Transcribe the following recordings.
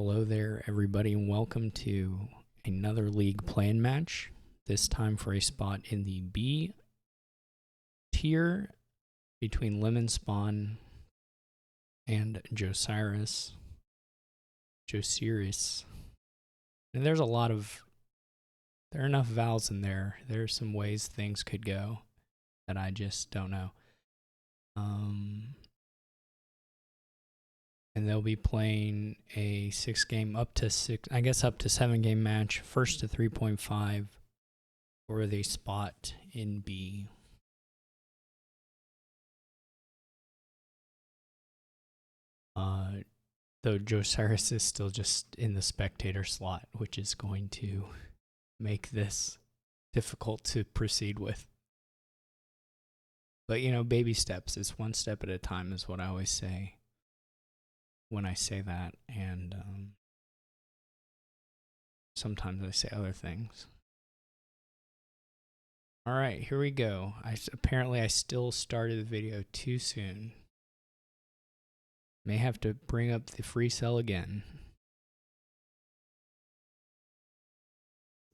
Hello there, everybody, and welcome to another League plan match. This time for a spot in the B tier between Lemonspawn and josiris. And there are enough vowels in there. There are some ways things could go that I just don't know. And they'll be playing a 7-game match, first to 3.5 for the spot in B. Though josiris is still just in the spectator slot, which is going to make this difficult to proceed with. But, you know, baby steps. It's one step at a time is what I always say when I say that, and sometimes I say other things. All right, here we go. Apparently I still started the video too soon. May have to bring up the free cell again.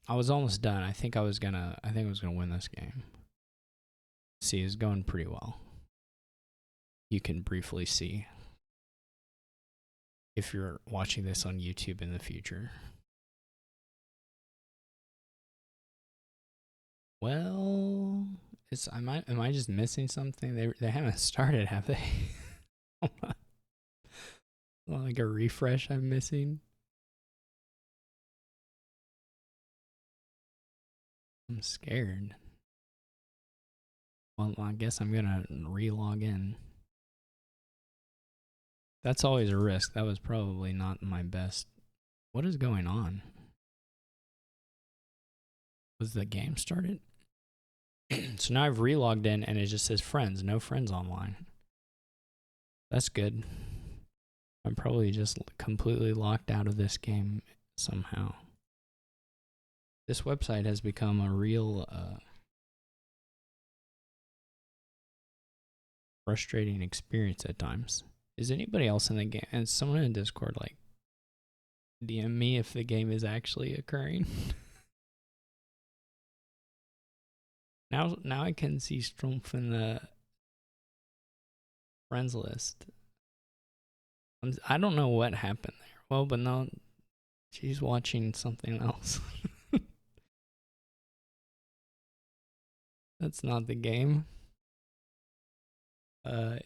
I was almost done. I think I was gonna win this game. See, it's going pretty well. You can briefly see if you're watching this on YouTube in the future. Well, am I just missing something? They haven't started, have they? Like a refresh I'm missing. I'm scared. Well, I guess I'm gonna re-log in. That's always a risk. That was probably not my best. What is going on? Was the game started? So now I've re-logged in and it just says friends, no friends online. That's good. I'm probably just completely locked out of this game somehow. This website has become a real frustrating experience at times. Is anybody else in the game? And someone in Discord, like, DM me if the game is actually occurring. Now I can see Strumpf in the friends list. I don't know what happened there. Well, but no, she's watching something else. That's not the game.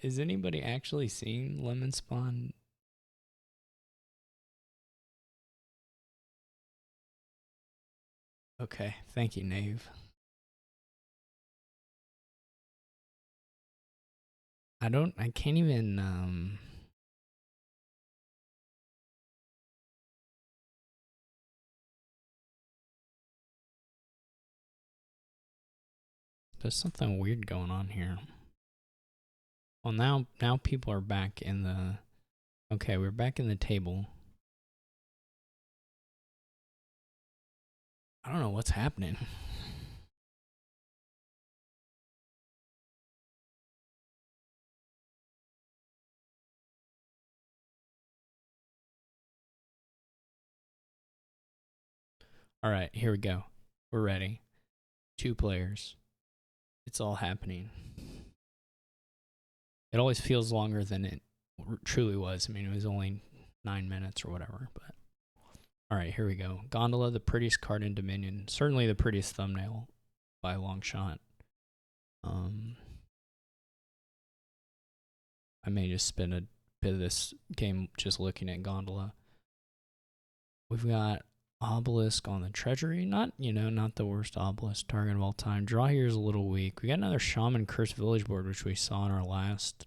Is anybody actually seeing Lemonspawn? Okay, thank you, Nave. I can't even, there's something weird going on here. Well, now people are back in the, okay, we're back in the table. I don't know what's happening. All right, here we go. We're ready. 2 players. It's all happening. It always feels longer than it truly was. I mean, it was only 9 minutes or whatever, but all right, here we go. Gondola, the prettiest card in Dominion. Certainly the prettiest thumbnail by a long shot. I may just spend a bit of this game just looking at Gondola. We've got Obelisk on the Treasury. Not the worst Obelisk target of all time. Draw here is a little weak. We got another Shaman Cursed Village board, which we saw in our last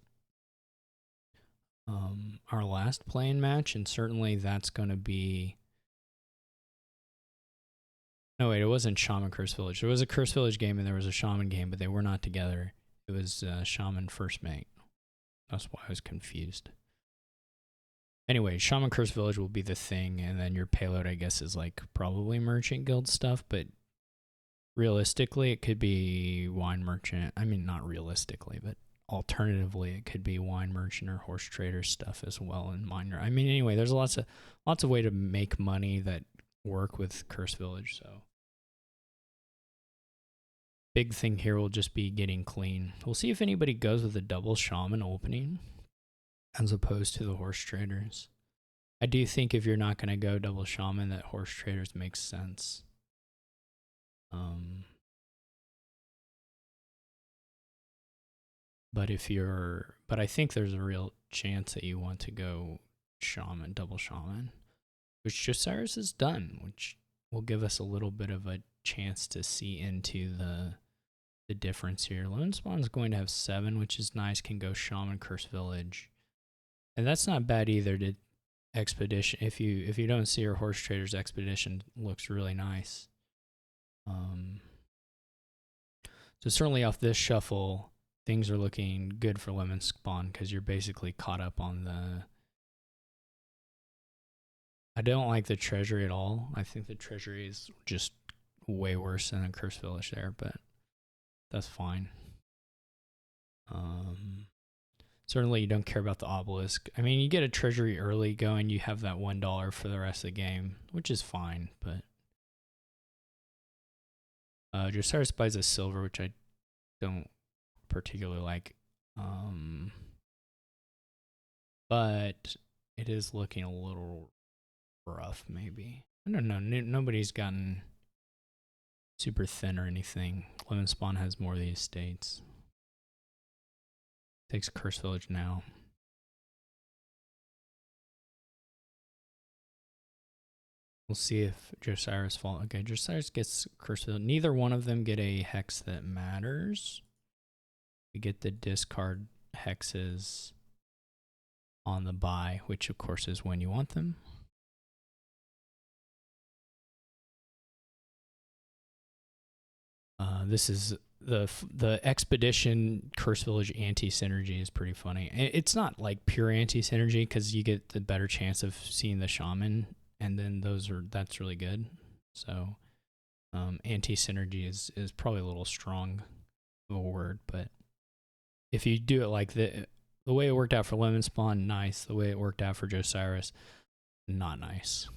playing match, and certainly that's going to be... No, wait, it wasn't Shaman Cursed Village. There was a Cursed Village game and there was a Shaman game, but they were not together. It was Shaman First Mate. That's why I was confused. Anyway, Shaman Cursed Village will be the thing, and then your payload, I guess, is like probably Merchant Guild stuff, but realistically, it could be Wine Merchant. I mean, not realistically, but alternatively, it could be wine merchant or horse trader stuff as well in miner. I mean, anyway, there's lots of way to make money that work with Curse Village. So big thing here will just be getting clean. We'll see if anybody goes with a double shaman opening as opposed to the horse traders. I do think if you're not going to go double shaman, that horse traders makes sense. But I think there's a real chance that you want to go shaman, double shaman, which Josiris has done, which will give us a little bit of a chance to see into the difference here. Lemonspawn's going to have 7, which is nice, can go shaman, curse village. And that's not bad either to expedition. If you don't see your horse trader's expedition looks really nice. So certainly off this shuffle, things are looking good for Lemonspawn because you're basically caught up on the... I don't like the treasury at all. I think the treasury is just way worse than a curse village there, but that's fine. Certainly you don't care about the obelisk. I mean, you get a treasury early going, you have that $1 for the rest of the game, which is fine, but Josiris buys a silver, which I don't particularly like. But it is looking a little rough, maybe. I don't know. Nobody's gotten super thin or anything. Lemonspawn has more of these states. Takes Curse Village now. We'll see if Josiris falls. Okay, Josiris gets Curse Village. Neither one of them get a hex that matters. We get the discard hexes on the buy, which of course is when you want them. This is the expedition Curse Village anti-synergy is pretty funny. It's not like pure anti-synergy because you get the better chance of seeing the shaman, and then that's really good. So anti-synergy is probably a little strong of a word, but if you do it like the way it worked out for Lemonspawn, nice. The way it worked out for Josiris, not nice.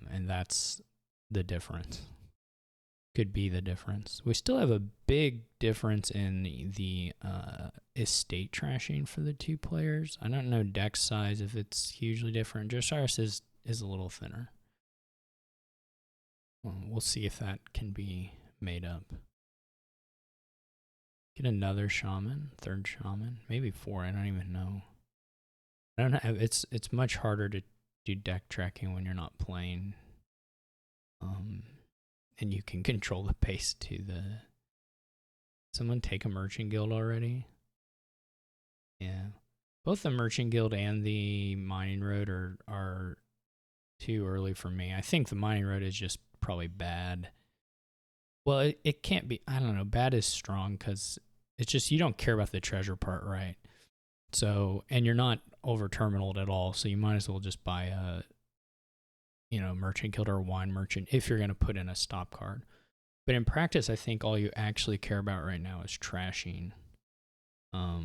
And that's the difference. Could be the difference. We still have a big difference in the estate trashing for the two players. I don't know deck size if it's hugely different. Josiris is a little thinner. We'll see if that can be made up. Get another shaman, third shaman, maybe 4. I don't even know. I don't know. It's much harder to do deck tracking when you're not playing. And you can control the pace to the... Someone take a Merchant Guild already? Yeah. Both the Merchant Guild and the Mining Road are too early for me. I think the Mining Road is just probably bad. Well, it can't be... I don't know. Bad is strong because it's just you don't care about the treasure part, right? So, and you're not over-terminaled at all, so you might as well just buy a... Merchant Guild or Wine Merchant if you're going to put in a stop card. But in practice, I think all you actually care about right now is trashing. I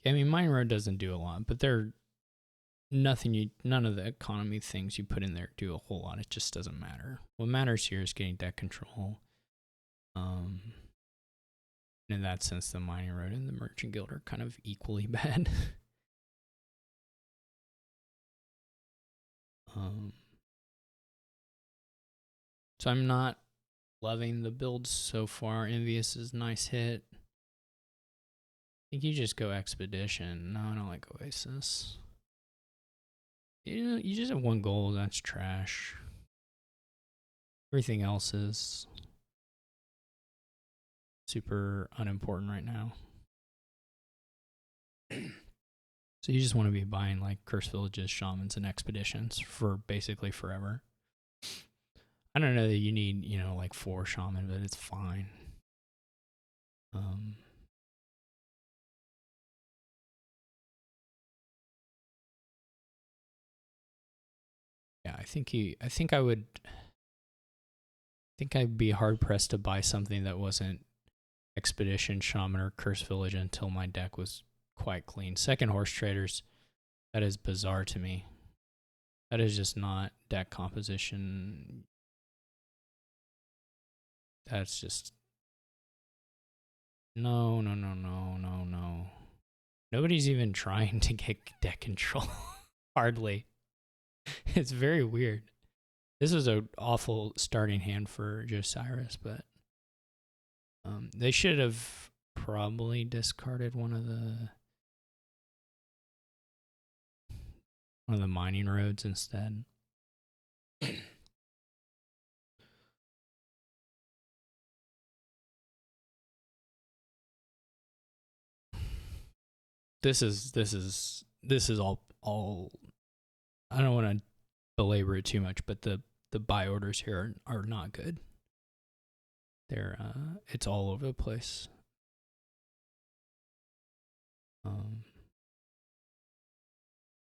mean, Mine Road doesn't do a lot, but none of the economy things you put in there do a whole lot. It just doesn't matter. What matters here is getting deck control. In that sense, the Mining Road and the Merchant Guild are kind of equally bad. So I'm not loving the builds so far. Envious is a nice hit. I think you just go Expedition. No, I don't like Oasis. You just have 1 gold. That's trash. Everything else is super unimportant right now. So you just want to be buying like Curse Villages, Shamans, and Expeditions for basically forever. I don't know that you need, like 4 Shaman, but it's fine. Yeah, I think I'd be hard pressed to buy something that wasn't Expedition, Shaman, or Curse Village until my deck was quite clean. Second Horse Traders, that is bizarre to me. That is just not deck composition. That's just... No. Nobody's even trying to get deck control. Hardly. It's very weird. This was an awful starting hand for Josiris, but they should have probably discarded one of the mining roads instead. This is all I don't want to belabor it too much, but the buy orders here are not good. They're it's all over the place.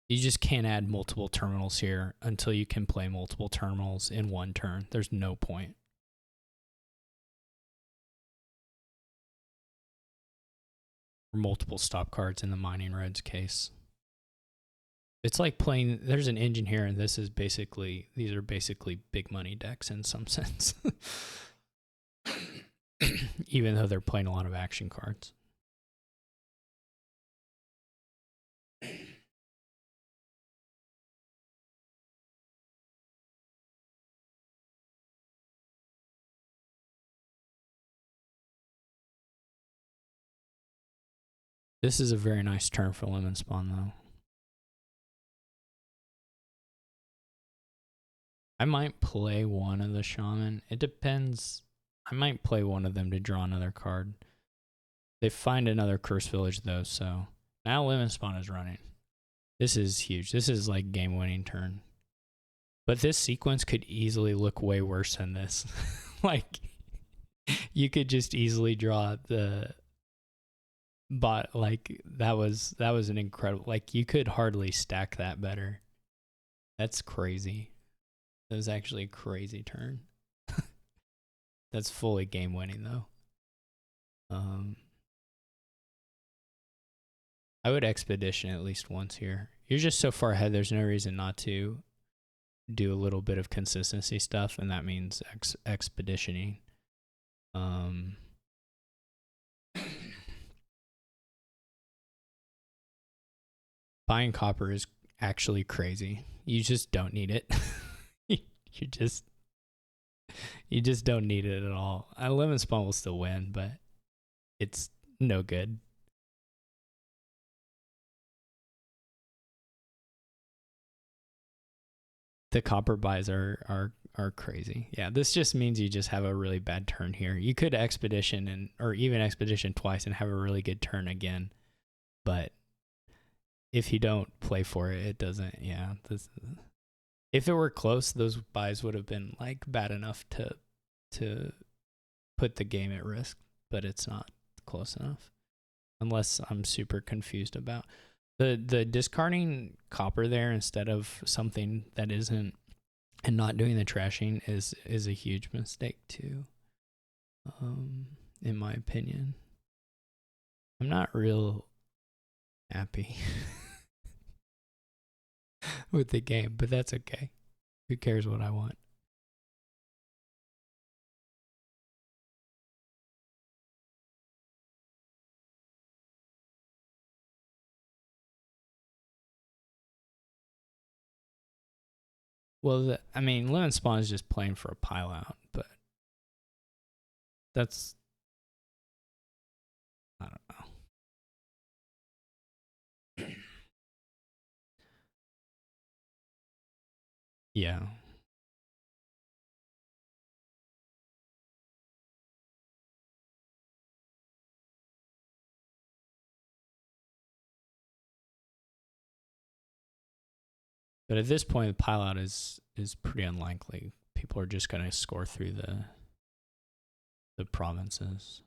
You just can't add multiple terminals here until you can play multiple terminals in one turn. There's no point. Or multiple stop cards in the mining roads case. It's like playing, there's an engine here, and these are basically big money decks in some sense. Even though they're playing a lot of action cards. This is a very nice turn for Lemonspawn, though. I might play one of the Shaman. It depends. I might play one of them to draw another card. They find another Curse Village, though, so now Lemonspawn is running. This is huge. This is like game-winning turn. But this sequence could easily look way worse than this. Like, you could just easily draw the bot. Like, that was an incredible... Like, you could hardly stack that better. That's crazy. That was actually a crazy turn. That's fully game-winning, though. I would Expedition at least once here. You're just so far ahead, there's no reason not to do a little bit of consistency stuff, and that means expeditioning. Buying copper is actually crazy. You just don't need it. you just don't need it at all. Lemonspawn will still win, but it's no good. The copper buys are crazy. Yeah, this just means you just have a really bad turn here. You could expedition or even expedition twice and have a really good turn again, but if you don't play for it, it doesn't. Yeah, if it were close, those buys would have been like bad enough to put the game at risk, but it's not close enough, unless I'm super confused about. The discarding copper there instead of something that isn't, and not doing the trashing is a huge mistake too. In my opinion, I'm not real happy with the game, but that's okay. Who cares what I want? Well, I mean, Lemonspawn is just playing for a pile out, but that's, I don't know. Yeah. But at this point, the pile out is pretty unlikely. People are just going to score through the provinces.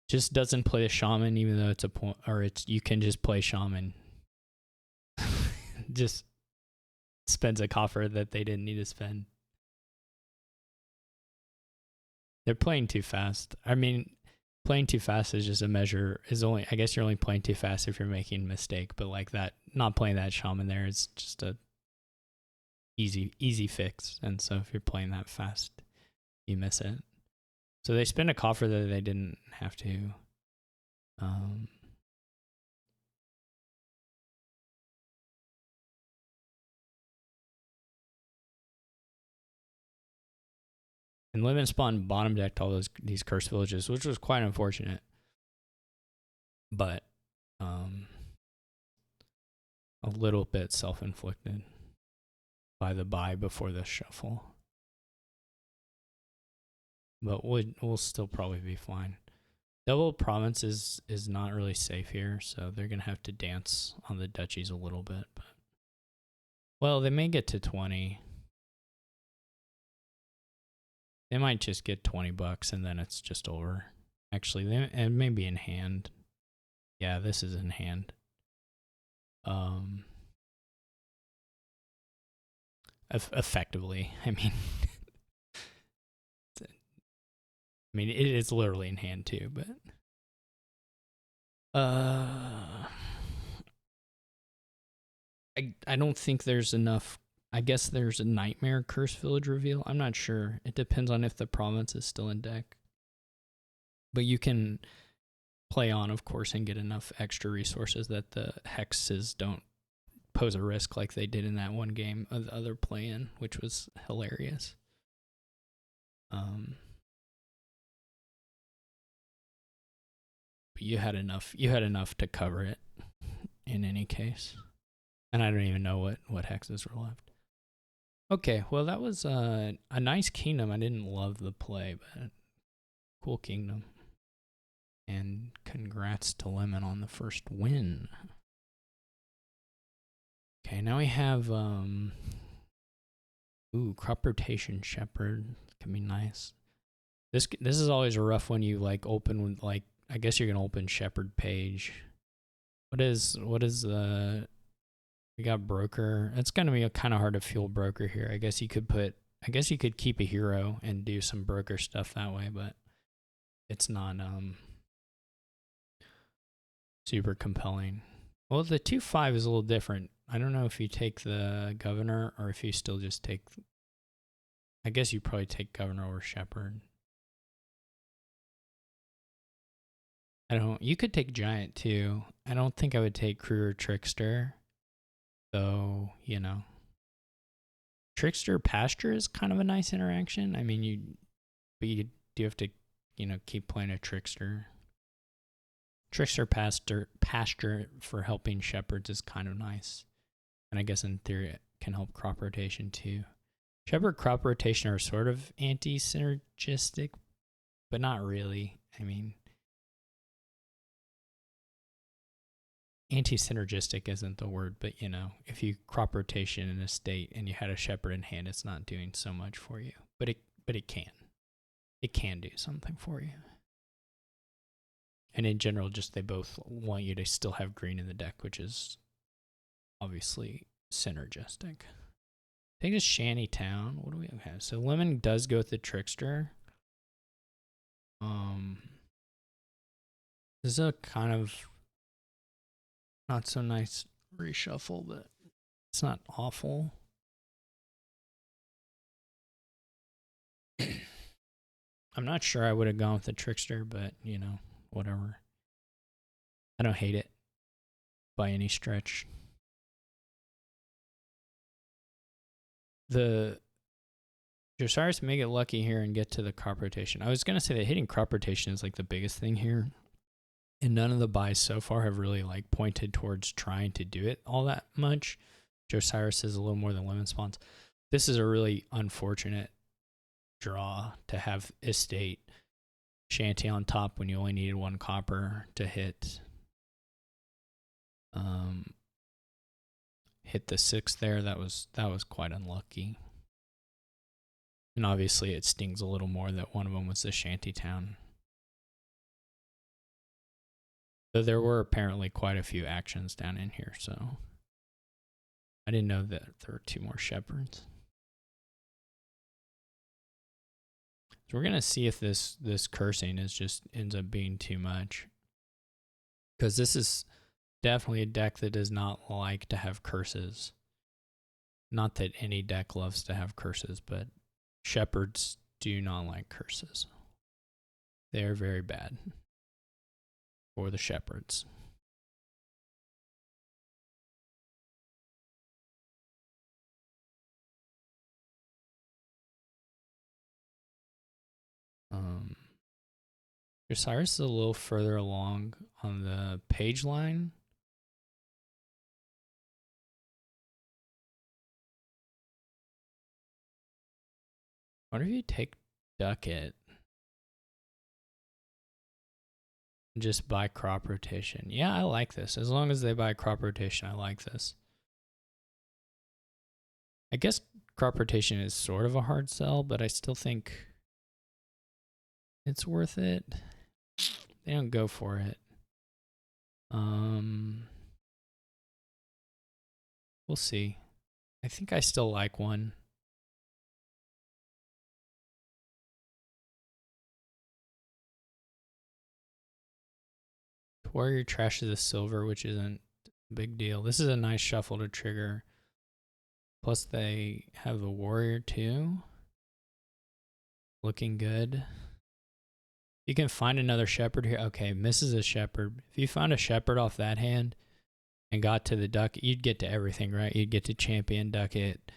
Just doesn't play a shaman, even though it's a point, or you can just play shaman. Just spends a copper that they didn't need to spend. They're playing too fast. I mean, playing too fast is just a measure. Is only I guess you're only playing too fast if you're making a mistake. But like that, not playing that shaman there is just a easy fix. And so if you're playing that fast, you miss it. So they spend a coffer that they didn't have to. And Lemonspawn bottom decked all these cursed villages, which was quite unfortunate. But a little bit self-inflicted by the buy before the shuffle. But we'll still probably be fine. Double province is not really safe here, so they're going to have to dance on the duchies a little bit. But well, they may get to 20. They might just get $20 and then it's just over. Actually, it may be in hand. Yeah, this is in hand. Effectively, I mean, it is literally in hand too, but I don't think there's enough. I guess there's a nightmare curse village reveal. I'm not sure. It depends on if the province is still in deck. But you can play on, of course, and get enough extra resources that the hexes don't pose a risk like they did in that one game of the other play-in, which was hilarious. But you had enough to cover it in any case. And I don't even know what hexes were left. Okay, well that was a nice kingdom. I didn't love the play, but cool kingdom. And congrats to Lemon on the first win. Okay, now we have crop rotation shepherd. Can be nice. This is always a rough one. You like open with like, I guess you're gonna open shepherd page. What is we got broker. It's gonna be kind of hard to fuel broker here. I guess you could keep a hero and do some broker stuff that way, but it's not super compelling. Well, the 2/5 is a little different. I don't know if you take the governor or if you still just take. I guess you probably take governor or shepherd. You could take giant too. I don't think I would take crew or trickster. So, trickster pasture is kind of a nice interaction. I mean, you do have to, keep playing a trickster. Trickster pasture for helping shepherds is kind of nice. And I guess in theory it can help crop rotation too. Shepherd crop rotation are sort of anti-synergistic, but not really. I mean, anti-synergistic isn't the word, but if you crop rotation in a state and you had a shepherd in hand, it's not doing so much for you. But it can do something for you. And in general, just they both want you to still have green in the deck, which is obviously synergistic. I think it's Shanty Town. What do we have? So Lemon does go with the trickster. This is a kind of not so nice reshuffle, but it's not awful. I'm not sure I would have gone with the trickster, but whatever. I don't hate it by any stretch. The josiris may get lucky here and get to the crop rotation. I was going to say that hitting crop rotation is like the biggest thing here. And none of the buys so far have really like pointed towards trying to do it all that much. Josiris is a little more than Lemonspawn's. This is a really unfortunate draw to have estate shanty on top when you only needed 1 copper to hit the 6 there. That was quite unlucky. And obviously it stings a little more that one of them was the shanty town. So there were apparently quite a few actions down in here, so I didn't know that there were 2 more shepherds. So we're gonna see if this cursing is just ends up being too much, because this is definitely a deck that does not like to have curses. Not that any deck loves to have curses, but shepherds do not like curses. They're very bad for the shepherds. Josiris is a little further along on the page line. What if you take Ducat and just buy crop rotation? Yeah, I like this. As long as they buy crop rotation, I like this. I guess crop rotation is sort of a hard sell, but I still think it's worth it. They don't go for it. We'll see. I think I still like one. Warrior trashes a silver, which isn't a big deal. This is a nice shuffle to trigger. Plus they have a warrior too. Looking good. You can find another shepherd here. Okay, misses a shepherd. If you found a shepherd off that hand and got to the duck, you'd get to everything, right? You'd get to champion, ducat,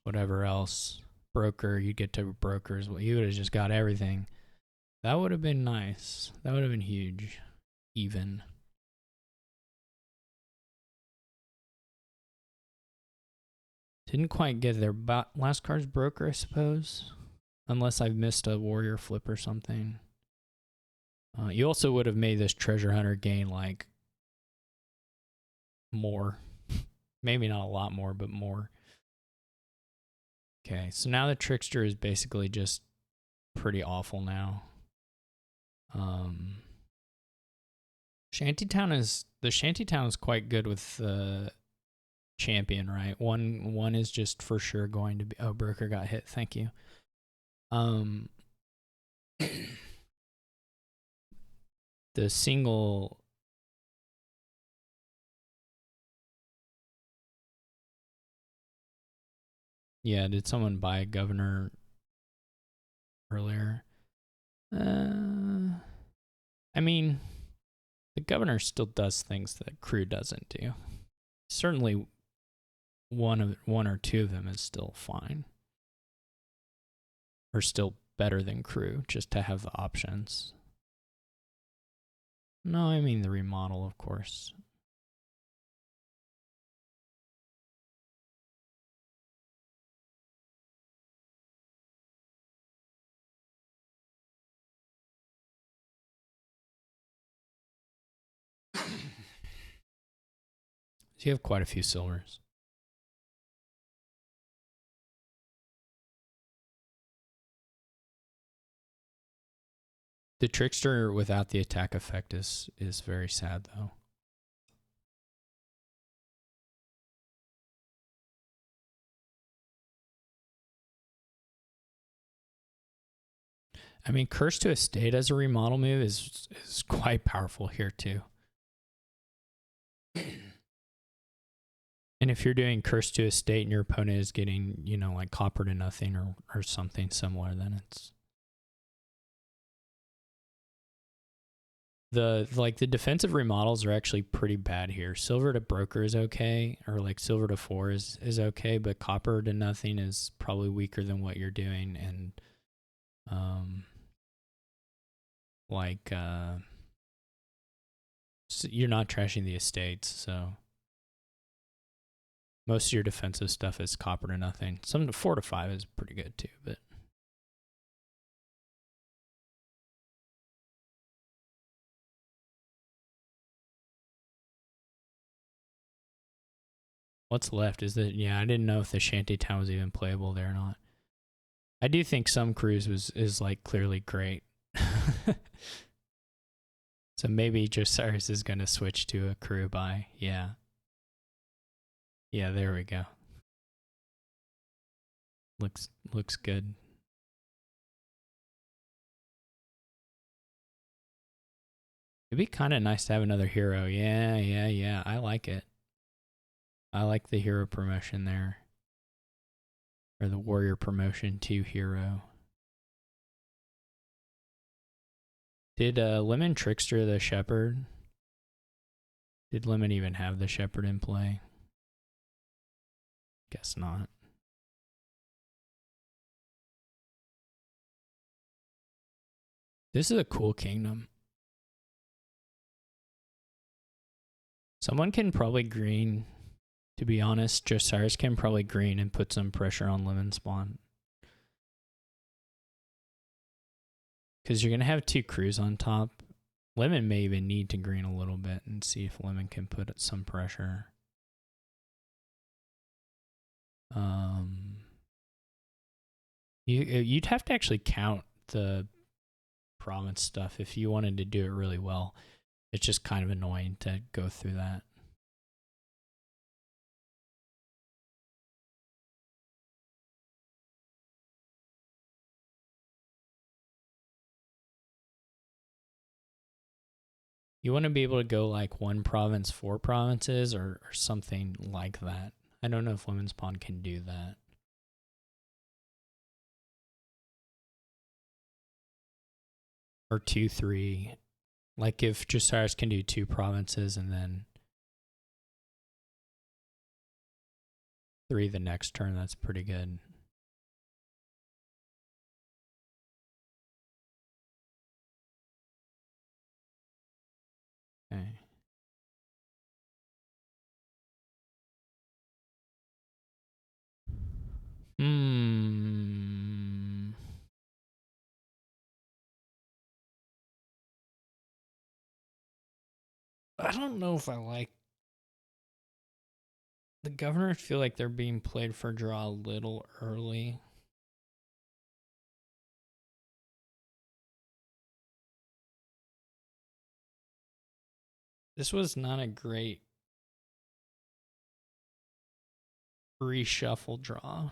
whatever else. Broker, you'd get to brokers. Well, you would have just got everything. That would have been nice. That would have been huge. Even. Didn't quite get there. Last card's broker, I suppose. Unless I've missed a warrior flip or something. You also would have made this treasure hunter gain like more. Maybe not a lot more, but more. Okay, so now the trickster is basically just pretty awful now. Shantytown is quite good with the champion, right? One is just for sure going to be. Oh, broker got hit. Thank you. The single. Yeah, did someone buy a governor earlier? I mean, the governor still does things that crew doesn't do. Certainly, one or two of them is still fine, or still better than crew, just to have the options. No, I mean the remodel, of course. So you have quite a few silvers. The trickster without the attack effect is very sad, though. I mean, Curse to Estate as a remodel move is quite powerful here, too. And if you're doing Curse to Estate and your opponent is getting, you know, like copper to nothing or something similar, then it's... The defensive remodels are actually pretty bad here. Silver to broker is okay, or like silver to 4 is okay, but copper to nothing is probably weaker than what you're doing, and so you're not trashing the estates, so most of your defensive stuff is copper to nothing. Some 4 to 5 is pretty good too, but what's left is that, yeah, I didn't know if the Shantytown was even playable there or not. I do think some crews is like clearly great. So maybe Josiris is going to switch to a crew buy. Yeah. Yeah, there we go. Looks good. It'd be kind of nice to have another hero. Yeah. I like it. I like the hero promotion there. Or the warrior promotion to hero. Did Lemon Trickster the Shepherd? Did Lemon even have the Shepherd in play? Guess not. This is a cool kingdom. Someone can probably green. To be honest, Josiris can probably green and put some pressure on Lemonspawn. Because you're going to have 2 crews on top. Lemon may even need to green a little bit and see if Lemon can put some pressure. You'd have to actually count the province stuff if you wanted to do it really well. It's just kind of annoying to go through that. You want to be able to go like 1 province, 4 provinces or something like that. I don't know if Lemonspawn can do that. Or 2, 3. Like if Josiris can do 2 provinces and then 3 the next turn, that's pretty good. Okay. I don't know if I like. The governors feel like they're being played for draw a little early. This was not a great reshuffle draw.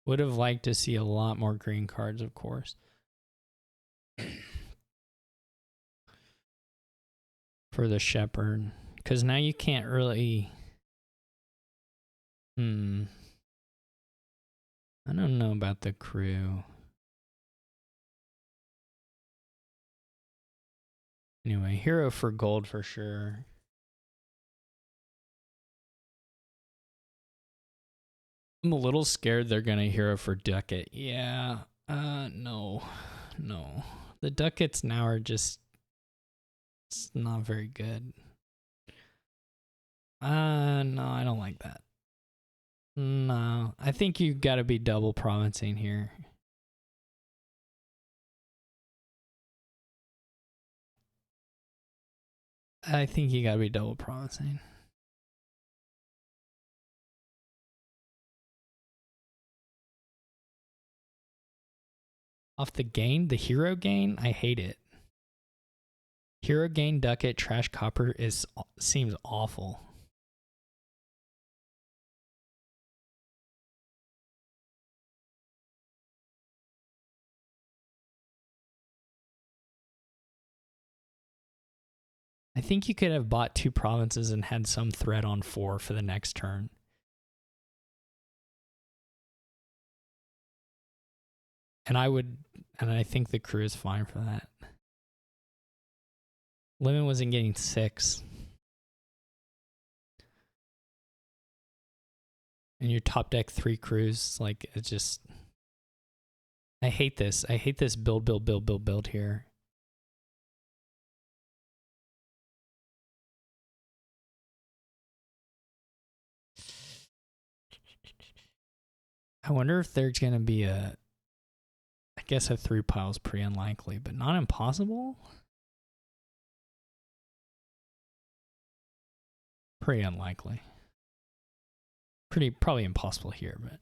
Would have liked to see a lot more green cards, of course. For the Shepherd. Because now you can't really... I don't know about the crew. Anyway, hero for gold for sure. I'm a little scared they're going to hero for ducat. Yeah. No. The ducats now are just... It's not very good. No, I don't like that. No, I think you got to be double provincing here. I think you got to be double provincing. Off the gain, the hero gain, I hate it. Hero gain ducat trash copper seems awful. I think you could have bought 2 provinces and had some threat on 4 for the next turn. And I think the crew is fine for that. Lemon wasn't getting 6. And your top deck 3 crews, like, it's just... I hate this. I hate this build here. I wonder if there's going to be I guess a 3 pile is pretty unlikely, but not impossible? Pretty unlikely. Probably impossible here, but...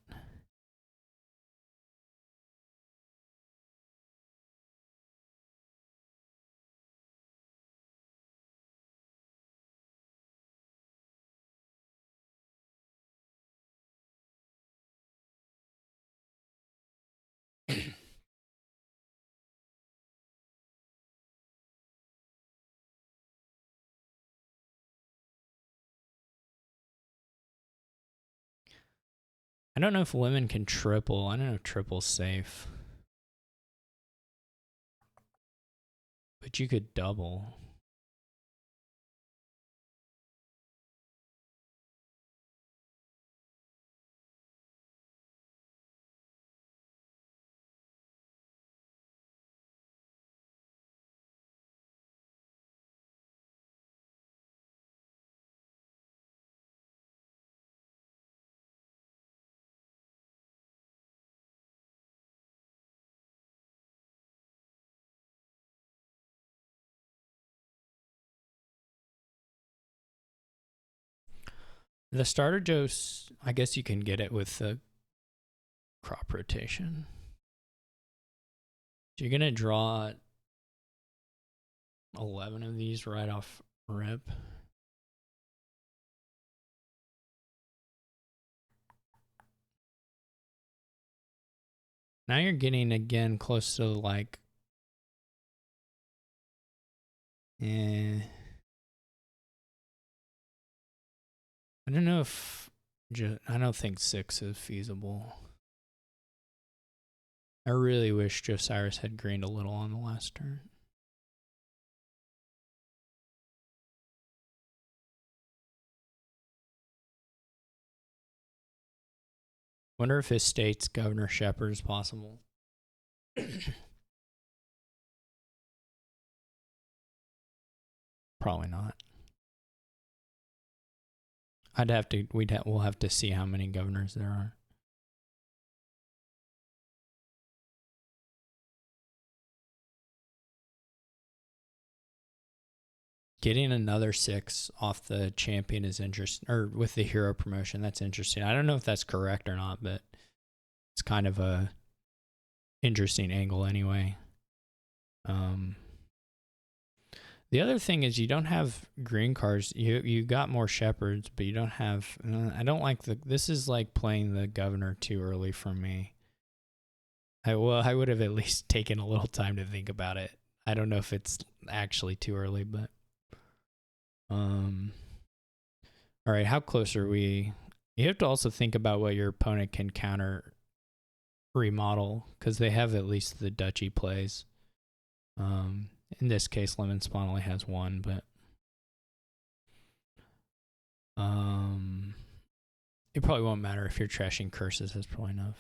I don't know if Lemon can triple. I don't know if triple's safe. But you could double. The starter Jos, I guess you can get it with the crop rotation. So you're going to draw 11 of these right off rip. Now you're getting again close to like, I don't know if, I don't think 6 is feasible. I really wish Josiris had greened a little on the last turn. Wonder if his state's Governor Shepard is possible. Probably not. We'll have to see how many governors there are. Getting another 6 off the champion is interesting, or with the hero promotion, that's interesting. I don't know if that's correct or not, but it's kind of a interesting angle anyway. The other thing is you don't have green cards. You got more shepherds, but you don't have. I don't like this is like playing the governor too early for me. I would have at least taken a little time to think about it. I don't know if it's actually too early, but all right, how close are we? You have to also think about what your opponent can counter remodel, because they have at least the duchy plays. In this case, Lemonspawn only has 1, but it probably won't matter if you're trashing curses. That's probably enough.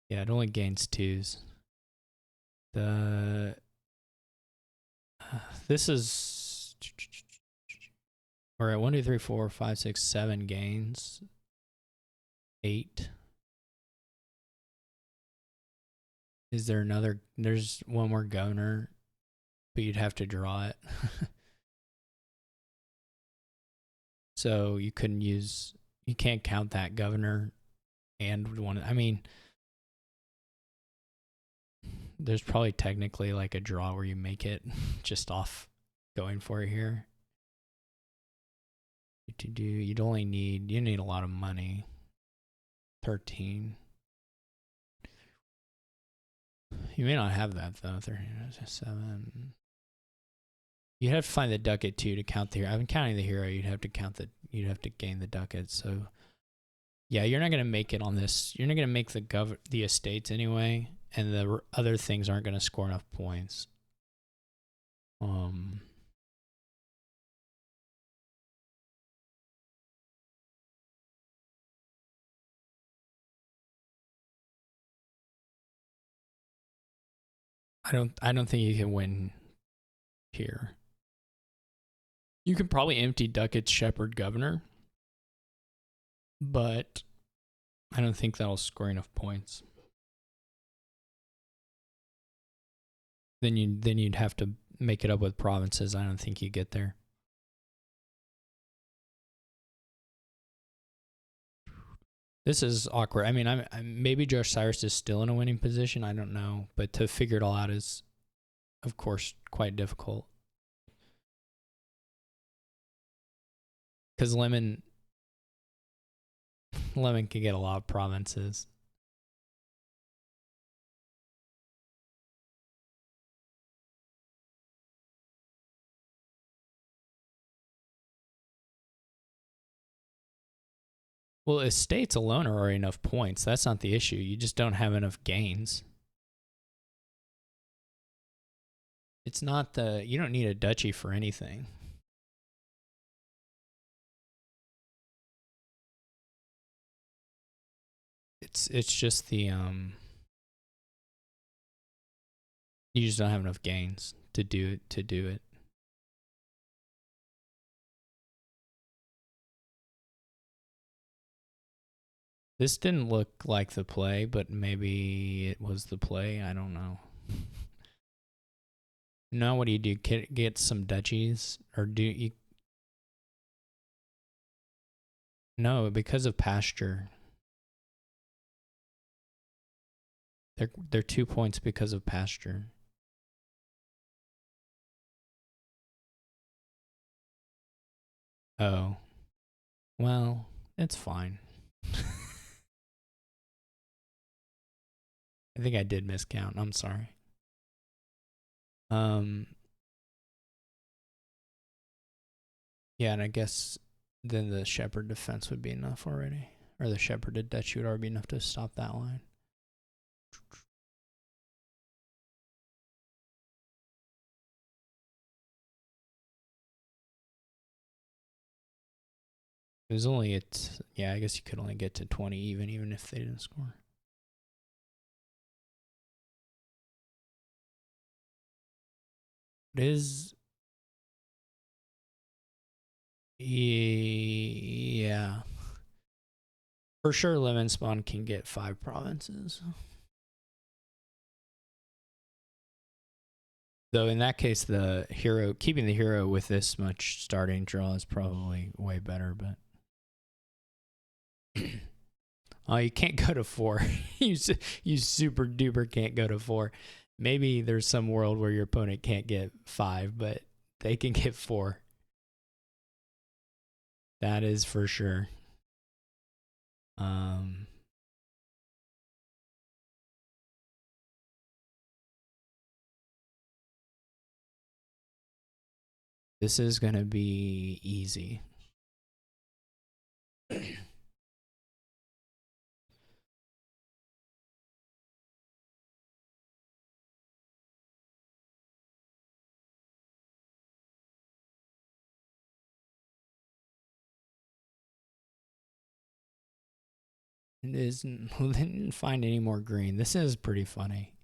Yeah, it only gains 2s. This is, we're at 1, 2, 3, 4, 5, 6, 7 gains. 8. Is there another? There's one more governor, but you'd have to draw it. So you couldn't use, you can't count that governor and one. I mean, there's probably technically like a draw where you make it just off going for it here. You'd only need, you need a lot of money. 13. You may not have that though. 7. You'd have to find the ducat too to count the hero. I've been counting the hero. You'd have to gain the ducat. So yeah, you're not gonna make it on this. You're not gonna make the estates anyway, and the other things aren't gonna score enough points. I don't think you can win here. You can probably empty Ducat's Shepherd Governor, but I don't think that'll score enough points. Then you'd have to make it up with provinces. I don't think you get there. This is awkward. I mean, I'm maybe Josiris is still in a winning position. I don't know, but to figure it all out is, of course, quite difficult. Because Lemon can get a lot of provinces. Well, estates alone are already enough points. That's not the issue. You just don't have enough gains. It's not you don't need a duchy for anything. It's just the you just don't have enough gains to do it. This didn't look like the play, but maybe it was the play. I don't know. Now what do? Get some duchies, or do you? No, because of pasture. They're 2 points because of pasture. Oh, well, it's fine. I think I did miscount. I'm sorry. Yeah, and I guess then the shepherd defense would be enough already, or the shepherded duchy would already be enough to stop that line. It was only yeah, I guess you could only get to 20 even if they didn't score. It is, yeah. For sure, Lemonspawn can get 5 provinces. Though in that case, keeping the hero with this much starting draw is probably way better, but oh, you can't go to 4. you super duper can't go to 4. Maybe there's some world where your opponent can't get 5, but they can get 4. That is for sure. This is gonna be easy. It isn't. We didn't find any more green. This is pretty funny.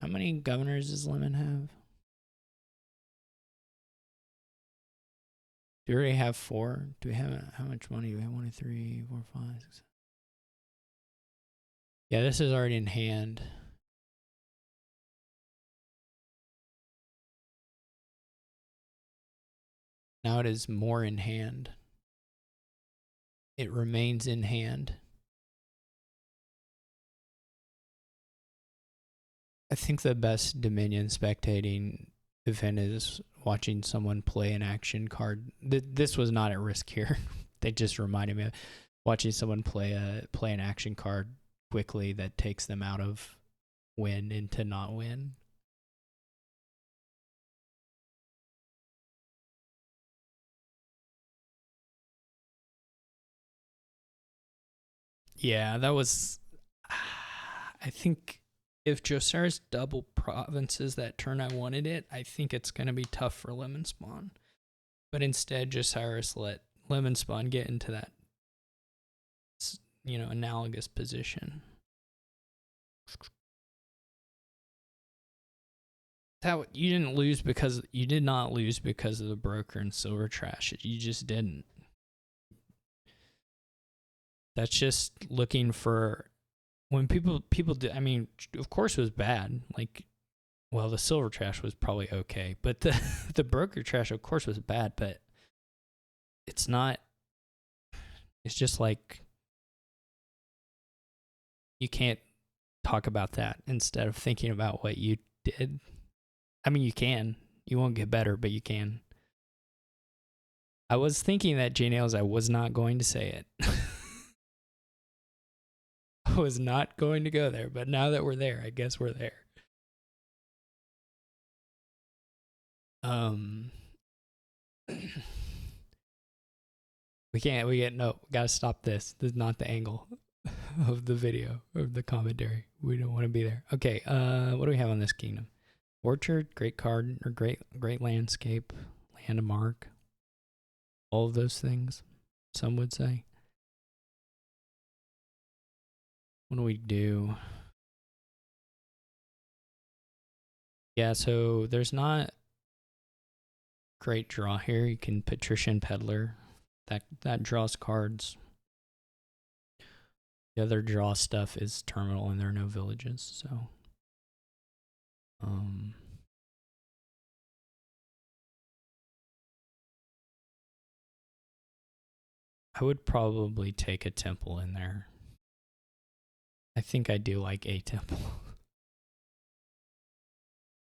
How many governors does Lemon have? Do we already have 4? Do we have how much money do we have? 1, 2, 3, 4, 5, 6. Yeah, this is already in hand. Now it is more in hand. It remains in hand. I think the best Dominion spectating event is watching someone play an action card. This was not at risk here. They just reminded me of watching someone play an action card quickly that takes them out of win into not win. Yeah, that was. I think if Josiris double provinces that turn I wanted it, I think it's going to be tough for Lemonspawn. But instead, Josiris let Lemonspawn get into that, analogous position. You did not lose because of the broker and silver trash. You just didn't. That's just looking for when people do. I mean, of course it was bad. Like, well, the silver trash was probably okay, but the broker trash, of course, was bad. But it's not. It's just like you can't talk about that instead of thinking about what you did. I mean, you can. You won't get better, but you can. I was thinking that, J-Nails, I was not going to say it. I was not going to go there, but now that we're there, I guess we're there. We gotta stop this. This is not the angle of the video, of the commentary. We don't want to be there. Okay, what do we have on this kingdom? Orchard, great card, or great landscape, landmark. All of those things, some would say. What do we do? Yeah, so there's not great draw here. You can Patrician Peddler. That draws cards. The other draw stuff is terminal and there are no villages, so I would probably take a temple in there. I think I do like a temple.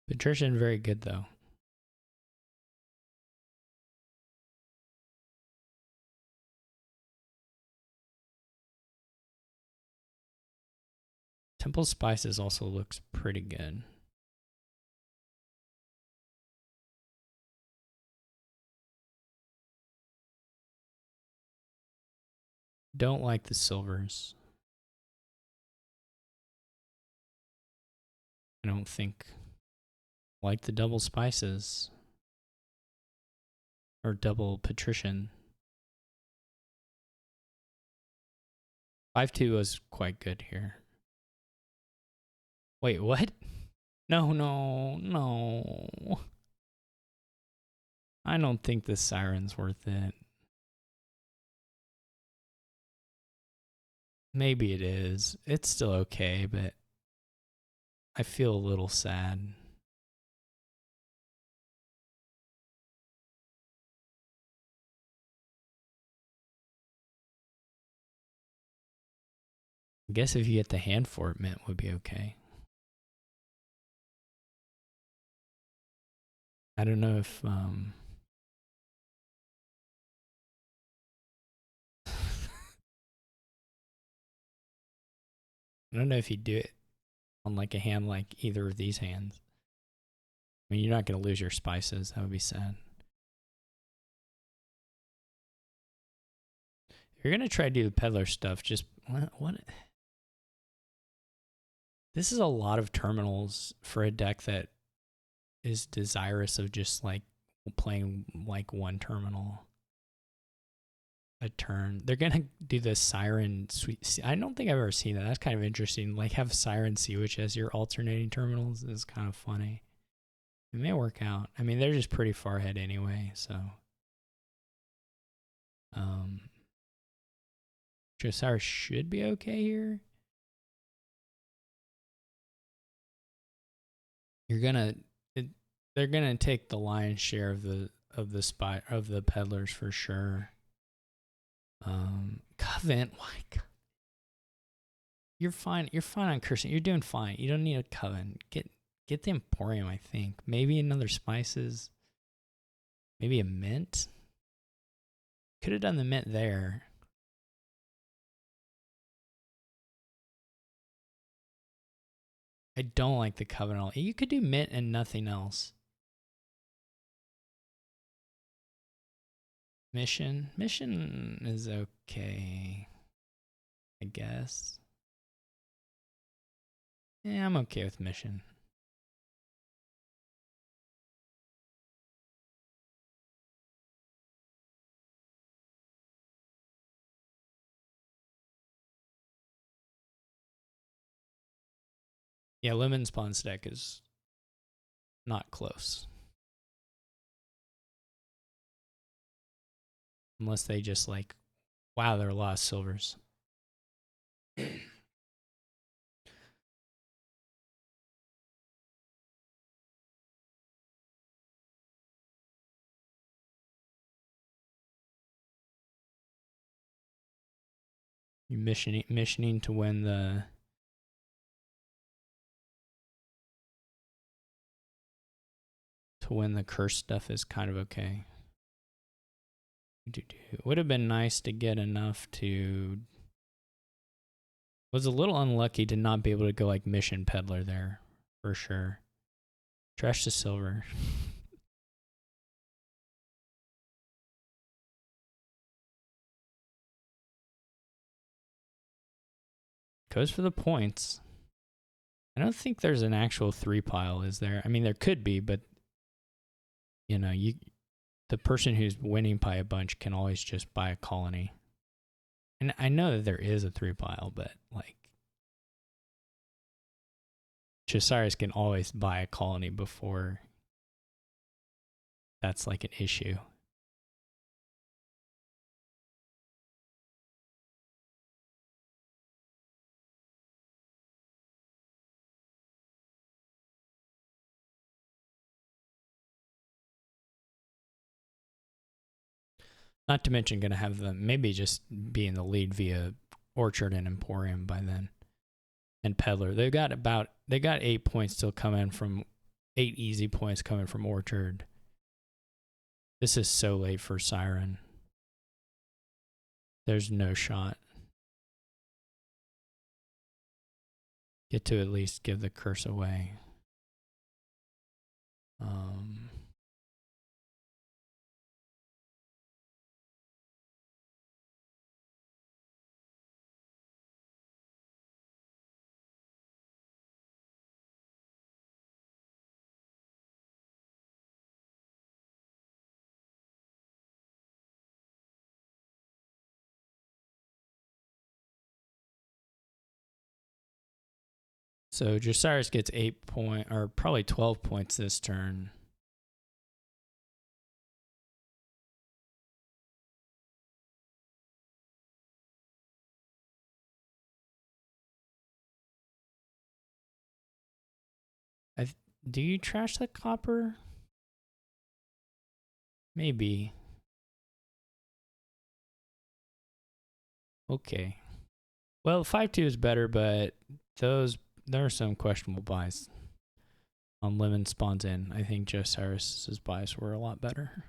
Patrician, very good though. Temple Spices also looks pretty good. Don't like the silvers. I don't think like the double spices or double patrician. 5-2 was quite good here. Wait, what? No. I don't think the siren's worth it. Maybe it is. It's still okay, but I feel a little sad. I guess if you get the hand for it, mint would be okay. I don't know if I don't know if you do it on like a hand like either of these hands. I mean, you're not going to lose your spices. That would be sad. If you're going to try to do the peddler stuff, just what? This is a lot of terminals for a deck that is desirous of just like playing like one terminal a turn. They're gonna do the Siren Sweet. I don't think I've ever seen that. That's kind of interesting. Like have Siren Sea, which as your alternating terminals is kind of funny. It may work out. I mean, they're just pretty far ahead anyway, so Josiris should be okay here. They're gonna take the lion's share of the peddlers for sure. Covenant, why? You're fine. You're fine on cursing. You're doing fine. You don't need a coven. Get the Emporium, I think. Maybe another spices. Maybe a mint. Could have done the mint there. I don't like the covenant. You could do mint and nothing else. Mission is okay, I guess. Yeah, I'm okay with mission. Yeah, Lemonspawn's deck is not close. Unless they just like, wow, there are a lot of silvers. You missioning to win the curse stuff is kind of okay. It would have been nice to get enough to. Was a little unlucky to not be able to go like mission peddler there, for sure. Trash to silver. Goes for the points. I don't think there's an actual 3 pile, is there? I mean, there could be, but you know, the person who's winning by a bunch can always just buy a colony. And I know that there is a 3 pile, but like Josiris can always buy a colony before that's like an issue. Not to mention going to have them maybe just be in the lead via Orchard and Emporium by then. And Peddler. They got 8 points still coming from 8 easy points coming from Orchard. This is so late for Siren. There's no shot. Get to at least give the curse away. So Josiris gets 8 points, or probably 12 points this turn. Do you trash the copper? Maybe. Okay. Well, 5-2 is better, but there are some questionable buys on Lemonspawn's in. I think Josiris' buys were a lot better.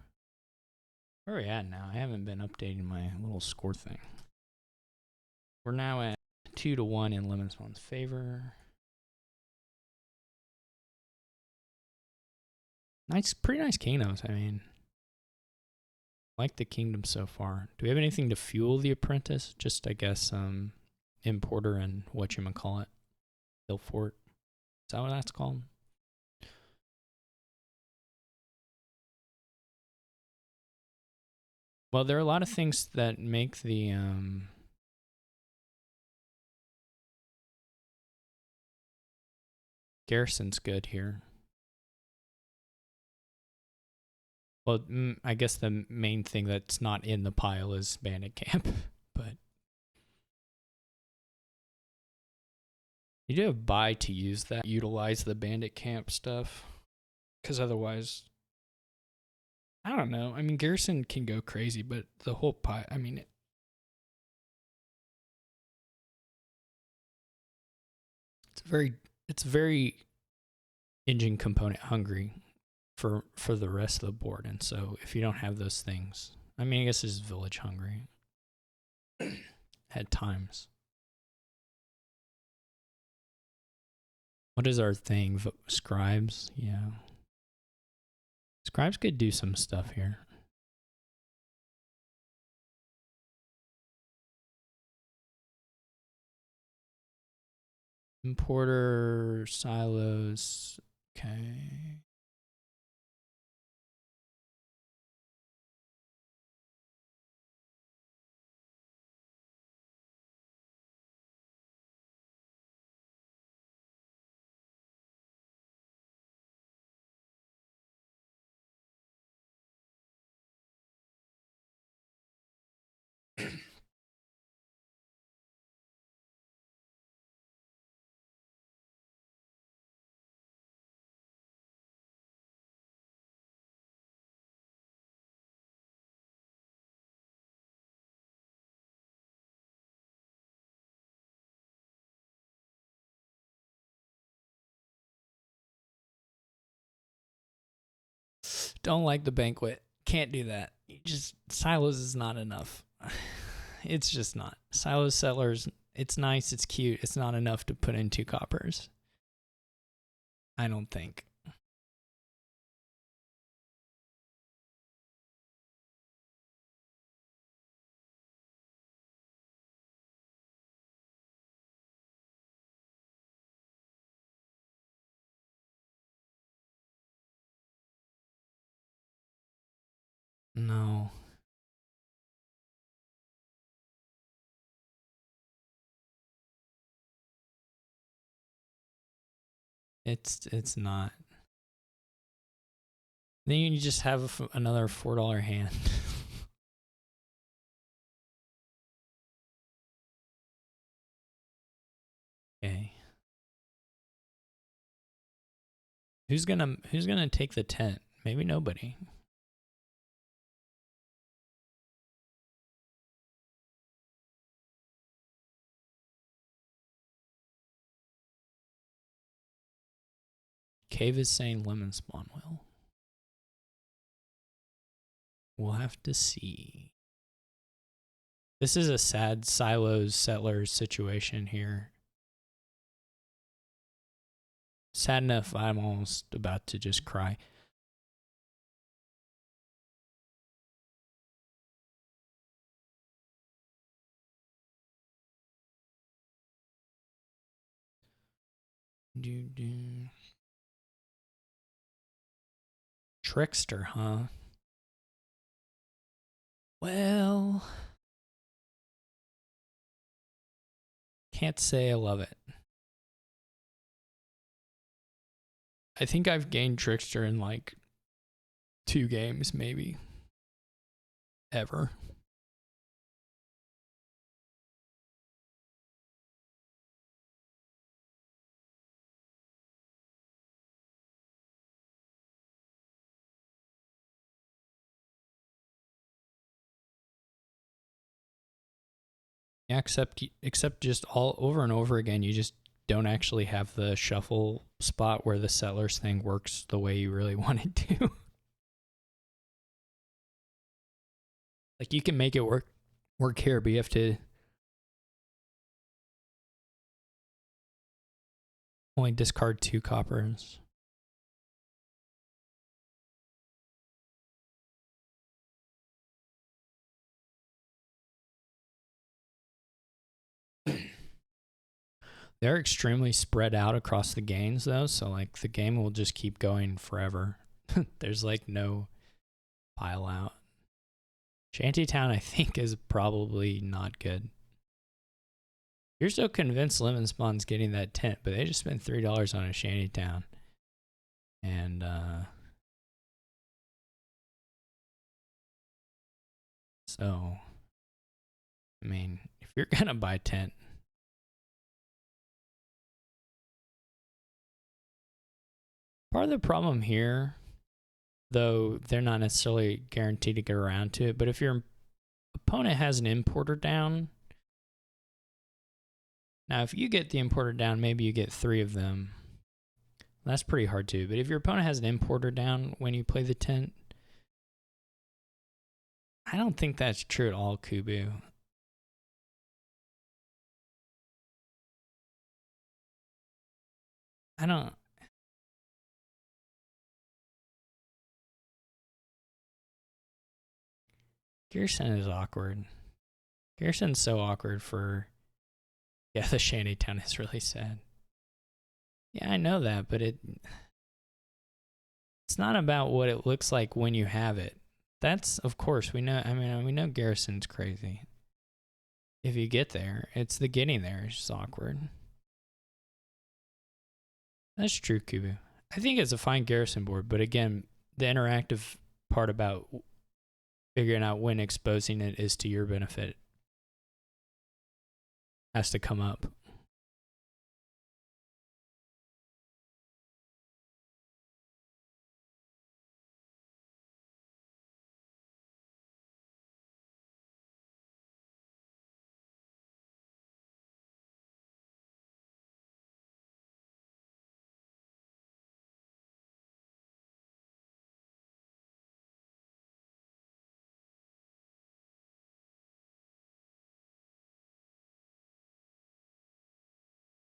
Where are we at now? I haven't been updating my little score thing. We're now at 2-1 in Lemonspawn's favor. Pretty nice kingdoms. I mean, like the kingdom so far. Do we have anything to fuel the apprentice? Just, I guess, importer and whatchamacallit. Hillfort. Is that what that's called? Well, there are a lot of things that make the garrisons good here. Well, I guess the main thing that's not in the pile is bandit camp, but you do have buy to use that, utilize the bandit camp stuff, because otherwise, I don't know. I mean, garrison can go crazy, but the whole pile, I mean, it's very engine component hungry for the rest of the board, and so if you don't have those things, I mean, I guess it's village hungry at times. What is our thing? Scribes? Yeah. Scribes could do some stuff here. Importer, silos. Okay. Don't like the banquet. Can't do that. Just silos is not enough. It's just not. Silos sellers, it's nice, it's cute. It's not enough to put in 2 coppers. I don't think. No. It's not. Then you just have another $4 hand. Okay. Who's gonna take the tent? Maybe nobody. Cave is saying Lemonspawn will. We'll have to see. This is a sad silos settlers situation here. Sad enough, I'm almost about to just cry. Trickster, huh? Well, can't say I love it. I think I've gained Trickster in like 2 games, maybe. Ever. Yeah, except just all over and over again, you just don't actually have the shuffle spot where the settlers thing works the way you really want it to. Like you can make it work here, but you have to only discard 2 coppers. They're extremely spread out across the games though, so like the game will just keep going forever. There's like no pile out. Shantytown I think is probably not good. You're so convinced Lemonspawn's getting that tent, but they just spent $3 on a Shantytown. And so I mean, if you're gonna buy tent, part of the problem here, though they're not necessarily guaranteed to get around to it, but if your opponent has an importer down, now if you get the importer down, maybe you get 3 of them. That's pretty hard too, but if your opponent has an importer down when you play the tent, I don't think that's true at all, Kubu. I don't. Gerson is awkward. Gerson's so awkward for. Yeah, the Shantytown is really sad. Yeah, I know that, but it's not about what it looks like when you have it. That's, of course, we know. I mean, we know Garrison's crazy. If you get there, it's the getting there is just awkward. That's true, Kubu. I think it's a fine Garrison board, but again, the interactive part about figuring out when exposing it is to your benefit has to come up.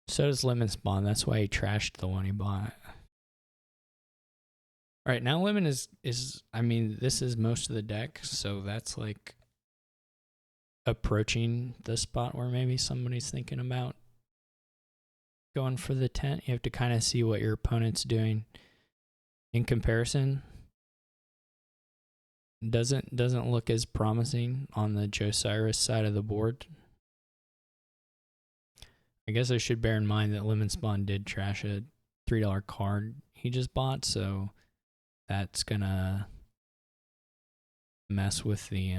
So does Lemonspawn. That's why he trashed the one he bought. All right, now Lemon is I mean, this is most of the deck, so that's like approaching the spot where maybe somebody's thinking about going for the tent. You have to kind of see what your opponent's doing in comparison. doesn't look as promising on the Josiris side of the board. I guess I should bear in mind that Lemonspawn did trash a $3 card he just bought, so that's gonna mess with the